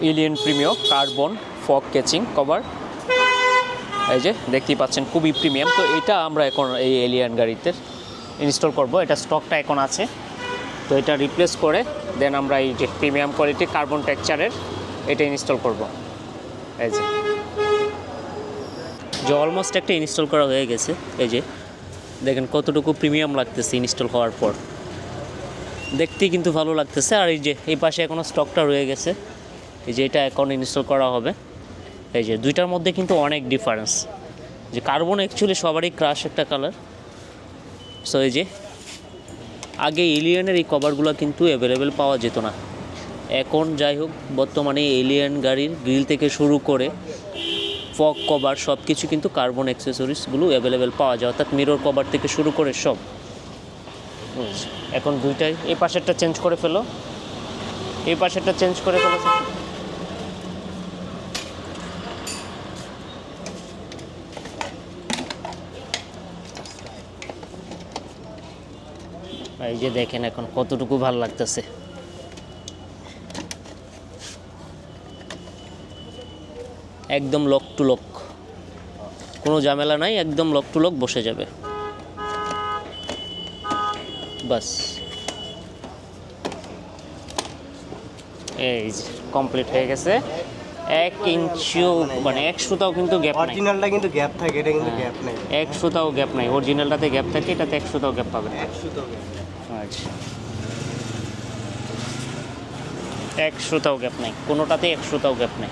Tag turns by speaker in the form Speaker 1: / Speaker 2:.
Speaker 1: Allion premium carbon fog catching cover, এই যে দেখতেই পাচ্ছেন খুবই প্রিমিয়াম। তো এটা আমরা এখন এই এলিয়ন গাড়িতে ইনস্টল করব। এটা স্টকটা এখন আছে, তো এটা রিপ্লেস করে দেন আমরা এই যে প্রিমিয়াম কোয়ালিটি কার্বন টেক্সচারের এটা ইনস্টল করব। এই যে অলমোস্ট একটা ইনস্টল করা হয়ে গেছে। এই যে দেখেন কতটুকু প্রিমিয়াম লাগতেছে ইনস্টল হওয়ার পর, দেখতে কিন্তু ভালো লাগতেছে। আর এই যে এই পাশে এখনও স্টকটা রয়ে গেছে, এই যে এটা এখন ইনস্টল করা হবে। এই যে দুইটার মধ্যে কিন্তু অনেক ডিফারেন্স। যে কার্বন অ্যাকচুয়ালি সবারই ক্রাশ একটা কালার। সো এই যে আগে এলিয়নের এই কভারগুলো কিন্তু অ্যাভেলেবেল পাওয়া যেত না, এখন যাই হোক বর্তমানে এলিয়ন গাড়ির গ্রিল থেকে শুরু করে ফগ কভার সব কিছু কিন্তু কার্বন অ্যাক্সেসরিজগুলো অ্যাভেলেবেল পাওয়া যায়, অর্থাৎ মিরর কভার থেকে শুরু করে সব। এখন দুইটাই, এই পাশেরটা চেঞ্জ করে ফেলো, এই পাশেরটা চেঞ্জ করে ফেলো। এই যে দেখেন এখন কতটুকু ভালো লাগতেছে। একদম লক টু লক, কোনো ঝামেলা নাই, একদম লক টু লক বসে যাবে বাস। এই যে কমপ্লিট হয়ে গেছে। 1 ইঞ্চিও মানে 1 সুতাও কিন্তু গ্যাপ নাই।
Speaker 2: অরিজিনালটা কিন্তু গ্যাপ থাকে, এটা কিন্তু গ্যাপ নাই।
Speaker 1: 1 সুতাও গ্যাপ নাই, অরিজিনালটাতে গ্যাপ থাকে, এটাতে 1 সুতাও গ্যাপ পাবেন।
Speaker 2: 1 সুতাও গ্যাপ।
Speaker 1: আচ্ছা 1 সুতাও গ্যাপ নাই, কোনোটাতে 1 সুতাও গ্যাপ নাই।